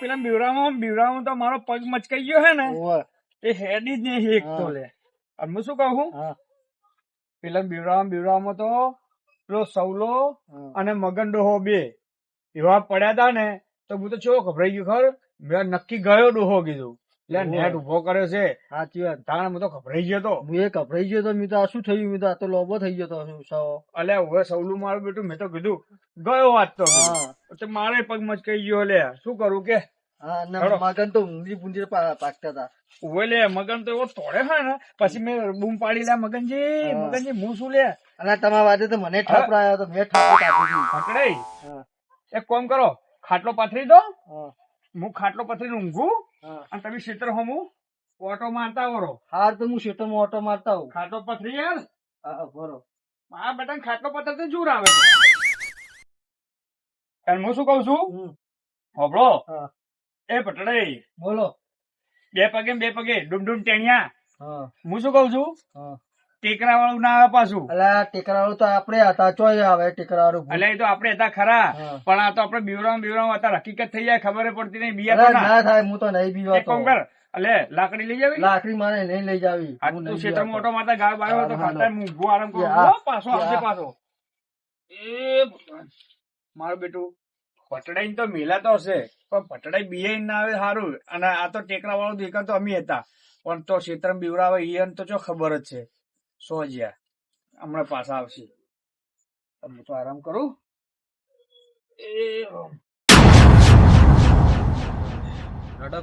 પેલા બીવરામાં તો મારો પગ મચકાઈ ગયો હે ને એ હેડી જ નહીં એક તો લે. અને હું શું કહું પેલા બીવરામાં તો પેલો સવલો અને મગન ડોહો બે એવા પડ્યા હતા ને તો હું તો ચેવો ગભરાઈ ગયો ખબર. મેં નક્કી ગયો ડોહો કીધું એટલે નેટ ઉભો કર્યો છે. સાચી વાત. તાણે હું તો ગભરાઈ ગયો તો. હું એ ગભરાઈ ગયો તો. મેં તો શું થયું? મેં તો આ તો લોબો થઈ ગયો તો. અલ્યા હવે સવલું મારું બેટું મેં તો કીધું ગયો વાત તો મારે પગ મચકાઈ ગયો. લે શું કરું કે મગન તો ઊંઘી પૂંજી પાકતા હતા. ઉવે લે મગન તો એવો તોડે છે ને પછી મેં બૂમ પાડી લે મગનજી હું શું લે. અને તમારા વાદે તો મને ઠાપ આવ્યો તો મેં ઠાપ પકડાઈ. એક કામ કરો ખાટલો પાથરી દો. હું ખાટલો પાથરી ઊંઘું અને તમે ક્ષેત્ર હમું ઓટો મારતા વરો. હાર તો હું ક્ષેત્રમાં ઓટો મારતા હોઉં. ખાટલો પથરી યાર. બરો મારા બેટા ખાટલો પથરતો જોર આવે. હું શું કઉ છું હોભળો એ પટડાઈ બોલો. બે પગે ડૂમ ટેણિયા. હું શું કઉ છું ટેકરા વાળું ના આવે પાછું. અલા ટેકરા વાળું તો આપડે હતા. ચોય આવે ટેકરા વાળું. એટલે એ તો આપડે હતા ખરા પણ આ તો આપડે બીવરામ હતા હકીકત થઈ જાય ખબર પડતી નહીં. બિયા ના થાય. હું તો નહીં બીવા. કામ કર એટલે લાકડી લઈ જાવી. લાકડી મારે નહીં લઈ જાવી. તું ક્ષેત્ર મોટો માતા ગાળ બાયો તો ખાતા ઊંઘું આરામ કરું. પાછો આવશે પાછો. એ મારું બેટું પટડાઈ તો મેલા તો હશે પણ પટડાઈ બિયાઈ ના આવે સારું. અને આ તો ટેકરા વાળું દેખા તો અમે હતા પણ તો ક્ષેત્ર બીવરાવે ઈયન તો જો ખબર જ છે. સો જ્યાં હમણાં પાછા આવશે. હું તો આરામ કરું.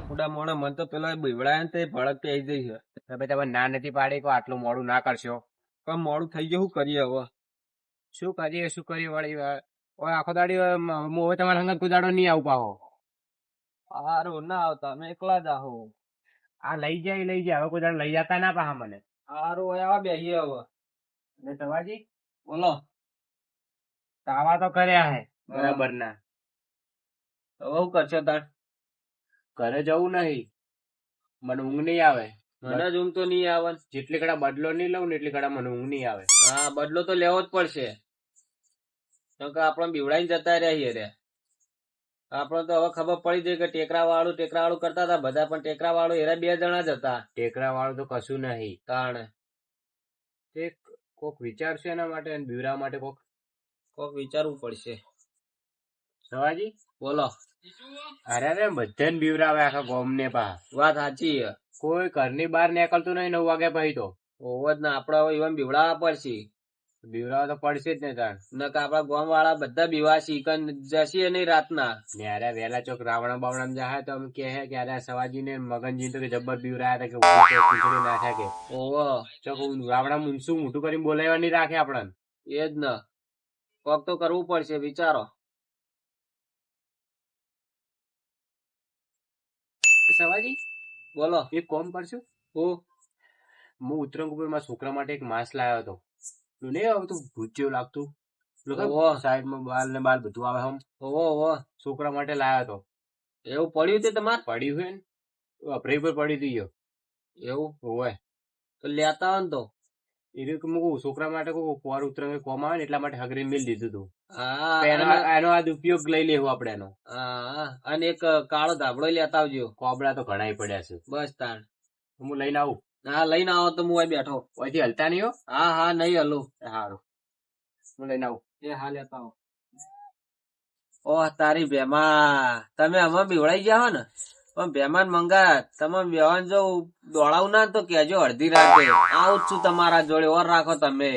ફૂડા મોણા મન તો પેલા બીવડાય ને તે ભડક થઈ જઈ છે. તમે ના નથી પાડી કે આટલું મોડું ના કરશો. પણ મોડું થઈ ગયું. શું કરીએ હવે? શું કરીએ વળી આખો દાડી હું હવે તમારા સંગત કુદાડો નહીં આવું પાહો. સારું ના આવતા અમે એકલા જ આવો. આ લઈ જાય હવે કુદાડો લઈ જતા ના પાહા મને. સારું હોય આવા બેહીએ હવે. સવાજી બોલો. તાવા તો કર્યા હે બરાબર ના. હવે શું કરશો તાર? ઘરે જવું નહીં. મને ઊંઘ નહીં આવે. મને જ ઊંઘ તો નહીં આવે. જેટલી કડા બદલો નહીં લઉં ને એટલી કડા મને ઊંઘ નહીં આવે. હા બદલો તો લેવો જ પડશે. આપડે બીવડાઈને જતા રહ્યા રે. આપડે તો હવે ખબર પડી જાય કે ટેકરા વાળું કરતા હતા બધા પણ ટેકરા વાળું એરા 2 જણા જ હતા. ટેકરા વાળું તો કશું નહીં. કારણ કોક વિચારશે એના માટે બીવરા માટે કોક વિચારવું પડશે. સવાજી બોલો. અરે બધાને બીવરાવે આખા ગોમ ને પા. વાત સાચી. કોઈ ઘરની બહાર નીકળતું નહીં 9 વાગ્યા પછી તો. ઓવ જ ને આપડે હવે ઇવન બીવડાવવા પડશે. બીવડાવવા તો પડશે જ ને તાણ. નક આપડા ગામ વાળા બધા બીવાસી જશે નહીં રાતના. યારે વેલા ચોક રાવણા બાવણા જાય તો અમે કહે કે અરે સવાજી ને મગનજી તો કે જબ્બર બીવરાયા હતા કે ખીચડી નાખ્યા કે. ઓવો ચોક રાવણા મુનસું મોટું કરીને બોલાવવા નહીં રાખે આપણને. એ જ ને કોક તો કરવું પડશે. વિચારો સવાજી બોલો. એક કોમ કરશું. હું ઉત્તરાયણ ઉપર મારા છોકરા માટે એક માંસ લાવ્યો હતો. નહીં આવતું ભૂત જેવું લાગતું. સાઈડમાં બાલ ને બાલ બધું આવે હમ. છોકરા માટે લાવ્યો હતો. એવું પડ્યું તે તમારે? પડ્યું હોય ને વપરાઈ પર પડી દીધું. એવું હોય તો લેતા હોય ને તો એ છોકરા માટે પોર ઉત્તરાયણ કોમ આવે ને એટલા માટે હગરી મિલ દીધું હતું. એનો આ ઉપયોગ લઈ લેવું આપડે એનો. અને એક કાળો ધાબળો લેતા આવજો. કોબડા તો ઘણા પડ્યા છે. બસ તાણ હું લઈને આવું. હા લઈને આવો તો હું બેઠો. અહીંથી હલતા નહીં હો. હા નહીં હલું. સારું હું લઈને આવું. એ હા લેતા આવો. ઓહ તારી ભેમા તમે આમાં બીવડાઈ ગયા હો ને. પણ ભેમાન મંગા તમે બેવાન જો દોડાવું ના તો કેજો અડધી રાતે આવું જ છું તમારા જોડે. ઓર રાખો તમે.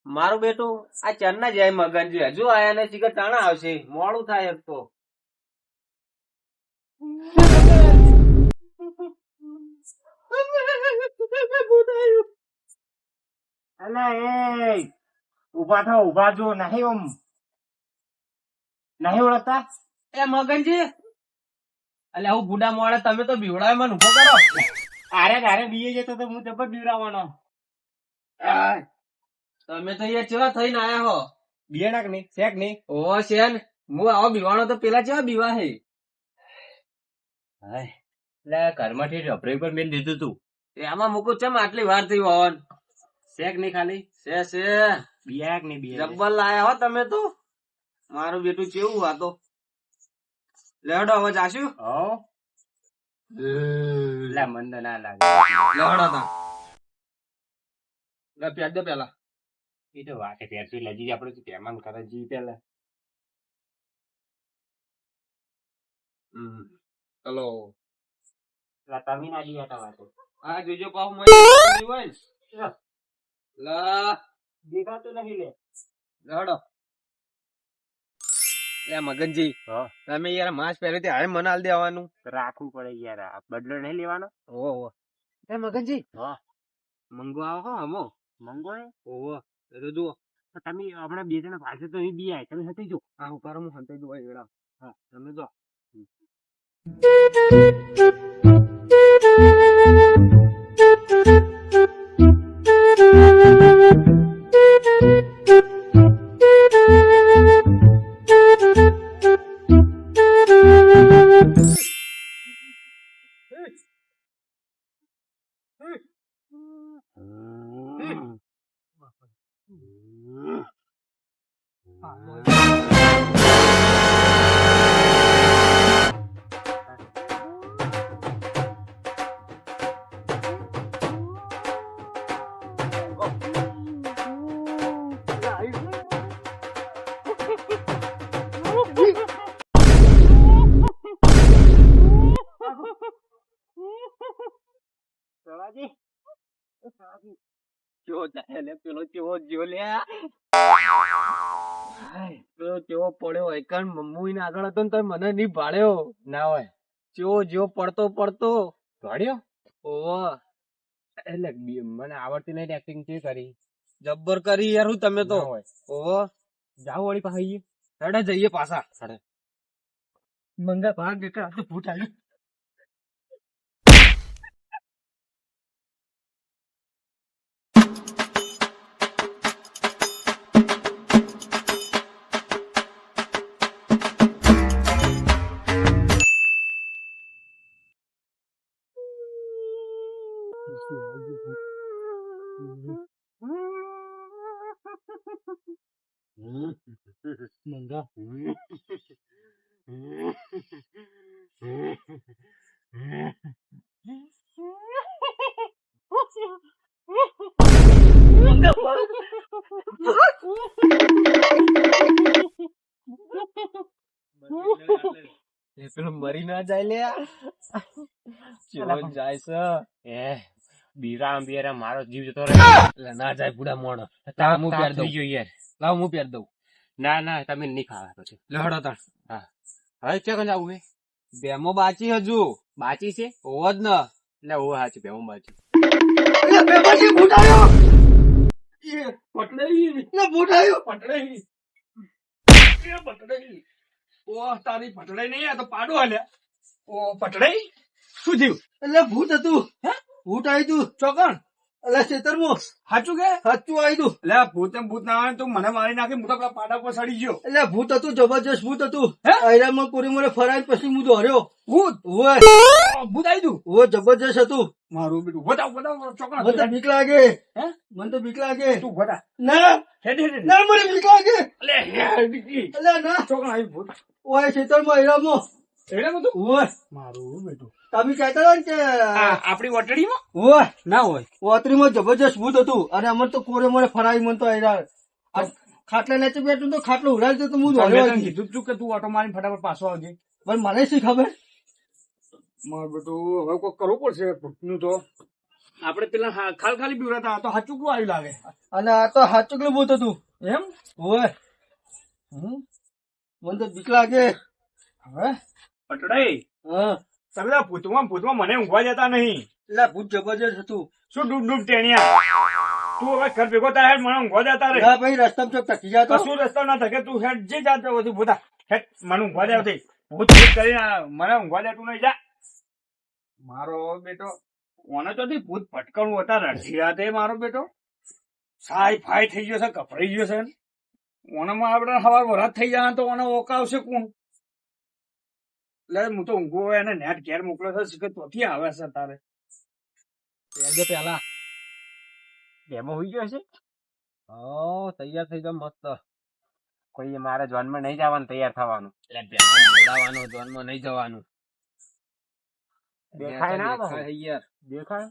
મારું બેટું આ ચરના જાય મગનજી હજુ આયા ને ચીકર તાણા આવશે. મોડું થાય એક તો. ઉભા જો નહીં ઓળખતા એ મગનજી એટલે હું બુડા મોડે તમે તો બીવડાવે મને ઉભો કરો. આરે બીએ જતો તો હું જબર બીવડાવવાનો. તમે તો અહીંયા ચેવા થઈને આયા હો. બિયાનાક નહીં શેક નહીં. ઓ શેન હું આવો બીવાનો તો પેલા ચેવા બીવા હે. એટલે ઘરમાંથી રબરી પર મેં દીધું તું. એમાં મૂકું ચમ આટલી વાર થઈ હોવાન. શેક નહીં ખાલી છે બિયાક નહીં જબ્બર લાયા હો તમે તો. મારું બેટું કેવું આ તો લેડો હવે જાશું હો લે મન તો ના લાગે લેડો તા લે પ્યાજ દે પેલા એ તો વાકે પેરસી લજી આપણે તો તેમાં કરે જી પેલા ચલો લા તમે ના દી હતા વાતો આ જોજો પાવ મય હોય લા દેખાતું નહીં લે લેડો લે મગનજી હા તમે યાર માસ પહેરે તે હારે મને આલ દેવાનું રાખવું પડે યાર આ બદલો નહીં લેવાનો ઓહો એ મગનજી હા મંગો આવો હો હમો મંગો હે ઓહો એ તો જુઓ તો તમે હમણાં બે જણા પાસે તો અહીં બી આય તમે હતી જો આ હું હું હંતાઈ દઉં એડા હા તમે જો સવાજી જો જાય લે પેલો કેવો જો લે પેલો કેવો પડ્યો એકણ મમ્મી ને આગળ હતો ને તો મને નહીં ભાળ્યો ના હોય જેવો જેવો પડતો ધોડ્યો ઓહો એટલે મને આવડતી નહીં એક્ટિંગ કેવી કરી જબ્બર કરી યાર હું તમે તો ના હોય ઓહો જાવ વળી પાસે હેડે જઈએ પાછા હેડે. મંગા ભાગ એક આ તો ભૂત આવ્યું મંગા એ પેલો મરી ના જાય લે ચલો જાય છે એ બીરા મારો જીવ જતો રહે એટલે ના જાય બુડા મોણ તાપ હું પહેર દઉં થઈ ગયો યાર લાવ હું પહેર દઉં ના ના તમે નહીં ખાવા પછી લહડો તાણ હવે ક્યાં જવું હે બેમો બાચી હજુ બાચી છે ઓવો જ ન એટલે ઓ હાચી બેવું બાચી તારી પટડાઈ નહીં આ તો પાડો હાલ્યા ઓ પટડાઈ શું થયું એટલે ભૂત હતું ભૂત આવી તું ચોકણ એટલે ખેતરમાં સાચું કે સાચું આવી તું એટલે ભૂત ને ભૂત ના આવે તો મને મારી નાખી હું તો પેલા પાડા પર સડી ગયો એટલે ભૂત હતું જબરજસ્ત ભૂત હતું હે? આયરામાં કોરી મને ફરાય પછી હું દોર્યો ભૂત ઓવે ભૂત આવી તું ઓવે જબરજસ્ત હતું મારું બેટું બતાવ ચોકડા મને તો બીક લાગે હે મને તો બીક લાગે તું બતા ના હેડ હેડ ના મને બીક લાગે એટલે હેડ ઈ. એટલે ના ચોકડા આવી ભૂત ઓય ખેતરમાં આયરામાં એટલે બધું ઓવે મારું બેટું તમે કહેતા હતા ને કે આપડી વટડીમાં ઓવે ના હોય ઓતરીમાં જબરજસ્ત ભૂત હતું અને અમર તો કોરે મને ફરાઈ મને તો આયરા ખાટલા નીચે બેઠું તો ખાટલો ઉડાડી દે તો હું મેં દોર્યો તને કીધું તું કે તું ઓટો મારીને ફટાફટ પાછો આવજે પણ મને શી ખબર મારું બેટું હવે કોઈ કરવું પડશે ભૂતનું તો આપડે પેલા ખાલી પીવડાતા આ તો હાચું કેવું આવ્યું લાગે અને આ તો હાચુકલું ભૂત હતું એમ ઓય મને તો બીક લાગે હવે પટડાઈ હા તમે ભૂતમાં મને ઊંઘવા જતા નહીં એટલે ભૂત જબરજસ્ત હતું શું ડૂબ ટેણિયા તું હવે ઘર ભેગો થાય મને ઊંઘવા જતા રે ના ભાઈ રસ્તામાં ચોક ટકી જતો કશું રસ્તો ના થકે તું હેડ જે જાતો બધું ભૂતા હેડ મને ઊંઘવા જાવ ભૂત ભૂત કરીને મને ઊંઘવા જતું નહીં જા મારો બેટો ઓને તો ભૂત ભટકણું હતા રડતી રાતે મારો બેટો સાય ફાય થઈ ગયો છે કપડાઈ ગયો છે ઓનામાં આપડે સવાર વરાત થઈ જાય તો ઓને ઓકાવશે કોણ એટલે હું તો ઊંઘો હોય એને નેટ ઘેર મોકલ્યો છે કે તોથી આવે છે તારે પેલા બેમાં હોઈ ગયો છે તૈયાર થઈ જાવ મસ્ત કોઈ મારે જોનમાં નહીં જવાનું, તૈયાર થવાનું. એટલે ભેમા જોડાવાનું, જોનમાં નહીં જવાનું. દેખાય ના બહુ? દેખાય યાર. દેખાય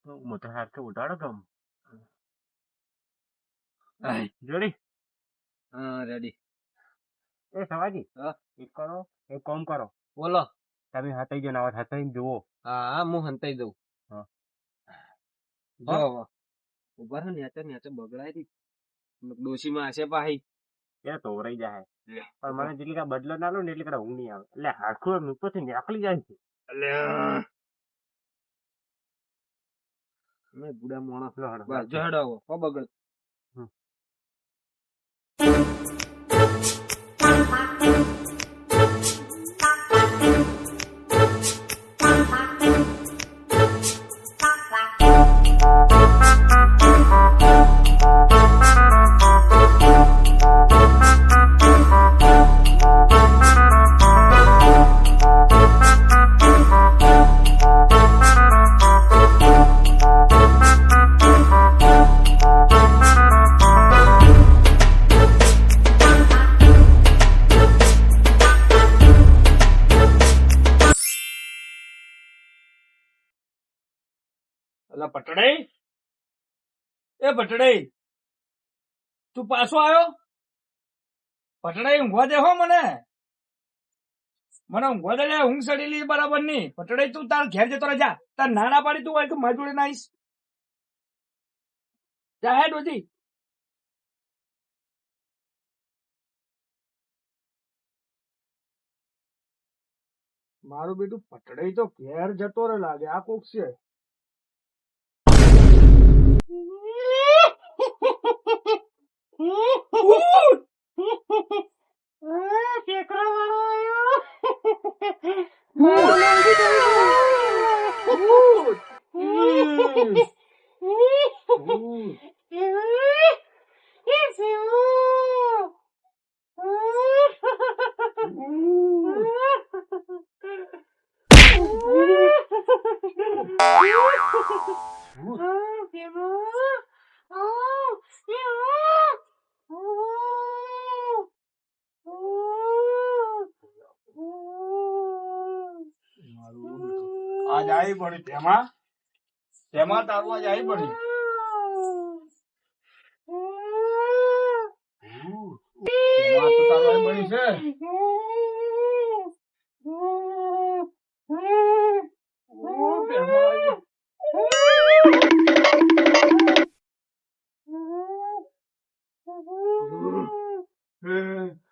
તો મોટા હાથ ઉઠાડો ગમ જોડી. હા રેડી. એ સવાજી, હા? એક કરો, એક કામ કરો, બોલો. તમે હતાઈ જો ના હતાઈ જુઓ. હા હું હંતાઈ દઉં. હા. જો ઉભા રહો, નેચે બગડાય રી ડોશીમાં હશે પાહી. એ તો રહી જાય પણ મને જેટલી કા બદલો ના લો ને એટલી કા ઊંઘ નહીં આવે. એટલે હાડકું ઉપરથી નીકળી જાય છે. મેં બુડા માણસ લો હાડો. બસ જો હેડો આવો. હો બગડ. એટલે પટડાઈ, એ પટડાઈ, તું પાછો આવ્યો? પટડાઈ ઊંઘવા દે હો મને ઊંઘવા દે. ઊંઘ સડેલી બરાબર ની. પટડાઈ તું તાર ઘેર જતો રહે જા. તાર નાના પાડી તું હોય કે મારી જોડે ના આવીશ. જા હે ડોજી. મારું બેટું પટડાઈ તો ઘેર જતો રહે લાગે. આ કોક છે. આજ આવી પડી તેમાં તારું આજ આવી પડી. તેમાં તો તારું આવી પડી છે.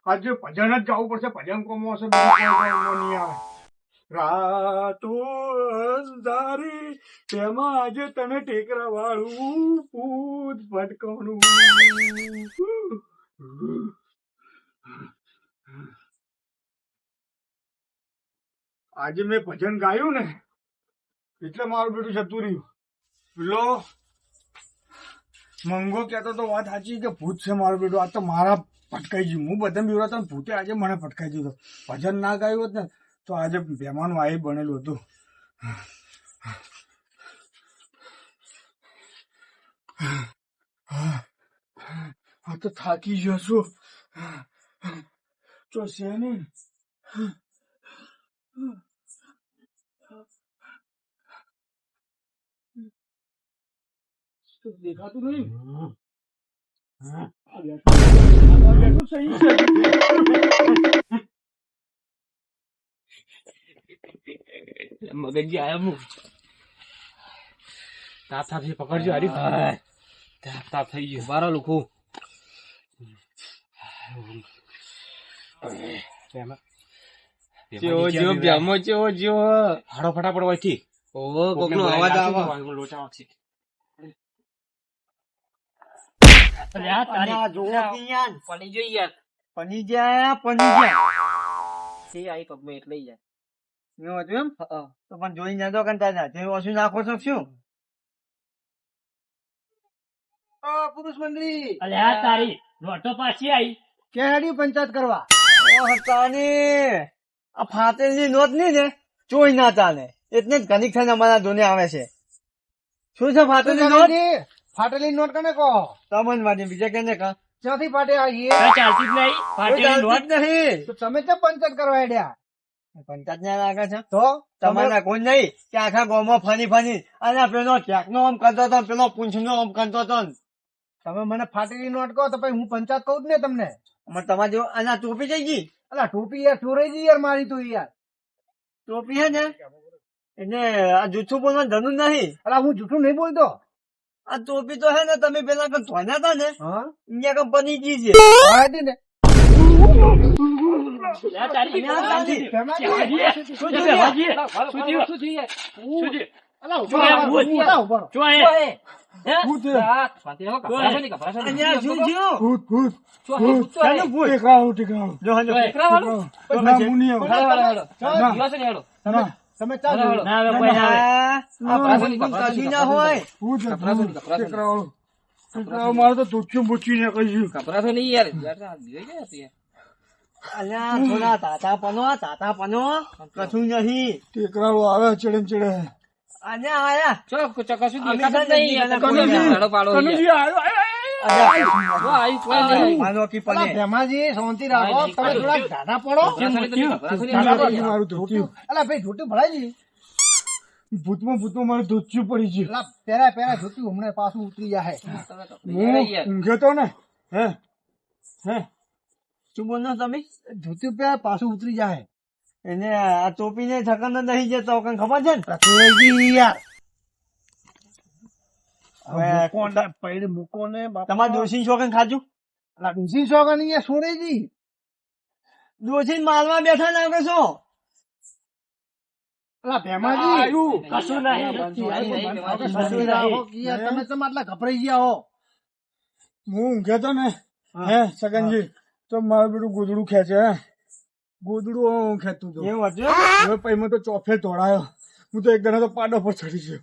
આજે ભજન જ જવું પડશે. ભજન કોમો હશે, બીજું કોઈ કોમો નહીં આવે. રાતો અંધારી તેમાં આજે તને ટેકરા વાળું પૂત ભટકણું. આજે મેં ભજન ગાયું ને એટલે મારું બેટું જતું રહ્યું. પેલો મંગો કહેતો તો વાત સાચી કે ભૂત છે મારું બેટું. આ તો મારા ભટકાઈ ગયું. હું બધા બીવડાતો ને ભૂતે આજે મને ભટકાઈ દીધો. ભજન ના ગાયું હોત ને તો આજે મહેમાન વાહી બનેલું હતું. આ તો થાકી ગયો છું. તો છે ને દેખાતું નહીં. બેઠું સહી છે. મગનજી આયા હું. તાપ તાપ થી પકડજો હારી. તાપ તાપ થઈ ગયું. બારો લુખું. જેવો જેવો ભેમો જેવો જેવો. હાડો ફટાફટ વાંચી. ઓહો કોકનો અવાજ આવે. લોચા વાગશે. પડી જોઈ યાર. પની ગયા પની ગયા. તે આઈ પગમાં એટલે યાર. એવું હતું એમ? તો પણ જોઈ ના દો કંટાળ ના. જે ઓછું નાખો છો શું? પુરુષ મંડળી અલ્યા તારી નોટો પાછી આવી. કે હેડી પંચાયત કરવા. આ ફાટેલી નોટ નહીં ને ચોઈ ના ચાલે. એટલે જ ઘણી ખાને અમારા જોને આવે છે. શું છે ફાટેલી નોટ? ફાટેલી નોટ કને કહો? તમન માટે બીજા કેને કહો? ક્યાંથી ફાટે આવીએ ચાલતી જ નહીં પાર્ટીની નોટ નહીં તો તમે કેમ પંચાયત કરવા આડ્યા પંચાયત ના લાગે છે તો તમારા કોઈ નહીં કે આખા ગામમાં ફરી અને પેલો ચેક નો આમ કરતો હતો પેલો પૂંછ નો આમ કરતો હતો તમે મને ફાટેલી નોટ કહો તો પછી હું પંચાયત કહું જ ને તમને તમારે જો આના ટોપી જઈ ગઈ અલા ટોપી યાર ચોરાઈ ગઈ યાર મારી તો યાર ટોપી હે ને એને આ જૂઠું બોલવાનું ધનું નહીં અલા હું જૂઠું નહીં બોલતો આ ટોપી તો હે ને તમે પેલા કઈ ધોન્યા હતા ને હા અહીંયા કંપની જી છે આ હતી ને તમે ચાલો કશું ના હોય મારે તો ધોચ્યું મૂચ્યું ને કહ્યું કપરા નહીં યાર અલ્યા થોડા તાતા પનો કશું નહીં ટેકરાઓ આવે ચડે ચડે અલ્યા આયા કશું અમે દેખાતું તો નહીં નથી, પાડો પાડો કનુજી આવ્યો, માનો કી પને ભેમાજી શાંતિ રાખો તમે થોડા ઝાડા પડો મારું ધોચ્યું અલા ભાઈ ધોતું ભરાય ભૂતમાં મારું ધોચ્યું પડી ગયું અલા પેરા ધોતું હમણાં પાછું ઉતરી જાય હું ઊંઘ્યો તો ને હે શું બોલો તમે ધોતું પેરા પાછું ઉતરી જાય એને આ ટોપી ને થકન નહીં જતો કઈ ખબર છે ને ચોરાઈ યાર હવે પૈડ મૂકો ને તમારા દોશી છોકન ખાજું અલા ડુસી સોગન અહીંયા છોડાઈ ગઈ દોશી માલમાં બેઠા લાગે છો અલા ભેમાજી કશું નહીં તમે તમે આટલા ગભરાઈ ગયા હો હું ઊંઘ્યો તો ને હે સગનજી તો મારું બધું ગોદડું ખેંચે હે ગોદડું ખેંચતું હતું એવું હતું હવે પછી મેં તો ચોફે તોડાયો હું તો એક ગણા તો પાડો પર ચડી ગયો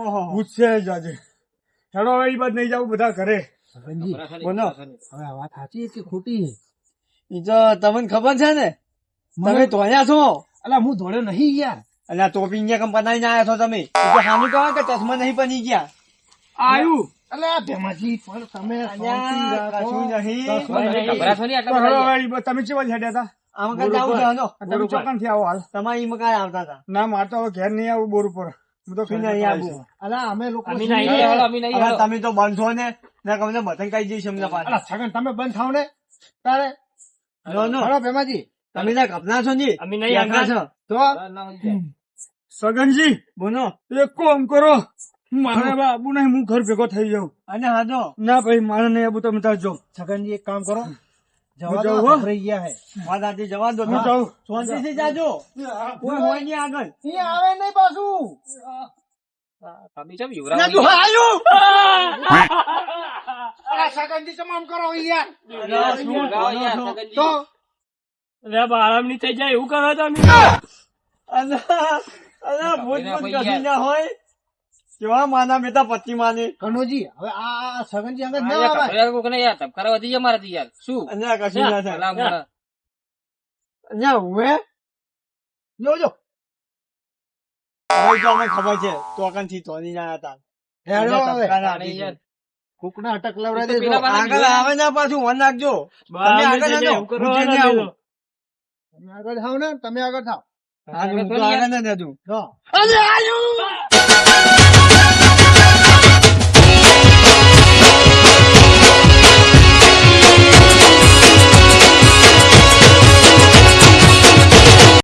ઓહો ગુસ્સે જ આજે હેડો હવે એ બાદ નહીં જાવ બધા ઘરે બોલો હવે આ વાત સાચી કે ખોટી ઈ તો તમને ખબર છે ને તમે ધોયા છો અલા હું ધોળ્યો નહીં યાર અને આ ટોપી અહીંયા કમ બનાવીને આવ્યા છો તમે ઈ તો સામે કહો કે ચશ્મા નહીં બની ગયા આવ્યું અલા ભેમાજી પણ તમે અલ્યા, કશું નહીં. તો હેડો હવે ઈ બાદ તમે ચેવા હેડ્યા હતા આમાં કઈ જાવું છે હનો? તમે ચોકન થી આવો હાલ તમારે ઈમાં કાંઈ આવતા હતા ના મારે તો હવે ઘેર નહીં આવું બોર ઉપર હું તો શું નહીં આવું? અલા અમે લોકો અમે નહીં હવે તમે તો બંધો ને તમને બતન કહી દઈશ અમને અલા પાછા છગન તમે બંધ થાવ ને તારે નો, નો. હલો ભેમાજી તમે ત્યાં કપના છો ને અમે નહીં ક્યાં છો તો સગનજી બોલો એક કામ કરો મારે હવે આબુ નહીં હું ઘર ભેગો થઈ જાઉં અને હાજો ના ભાઈ મારે નહીં આબુ તમે ત્યાં જાઓ છગનજી એક કામ કરો હું જવા જાઉં દો હો. ગભરાઈ ગયા હે વાત આથી જવા દો હું જાઉં. શાંતિથી જાજો કોઈ હોય નહીં આગળ ઈ આવે નહીં પાછું તમે ચમ ના, યુવરાજ જો આયો. અલા છગનજી તમામ કરો યાર અલા, શું કરો છો? તો આરામ ની થઈ જાય એવું કરો તમે અલા, અલા, ભૂત ભૂત કશું ના હોય કેવા માના બેટા પચ્ચી માને કનોજી હવે આ છગનજી આગળ ના આવે ધબકારા વધી જાય મારાથી યાર શું અને કશું ના થાય અલા, અહીંયા હુએ જોજો હવે તો અમને ખબર છે ટોકન થી ધોની ના હતા હેડો હવે યાર કુકના અટક લવડાવી તો દેજો પેલા બાજુ આગળ આવે ને પાછું વન નાખજો તમે આગળ ના જાઓ. એવું હું જઈને આવું. તમે આગળ થાવ ને તમે આગળ થાવ હા, હું તો આગળ ના જાઉં. જો અરે આયુ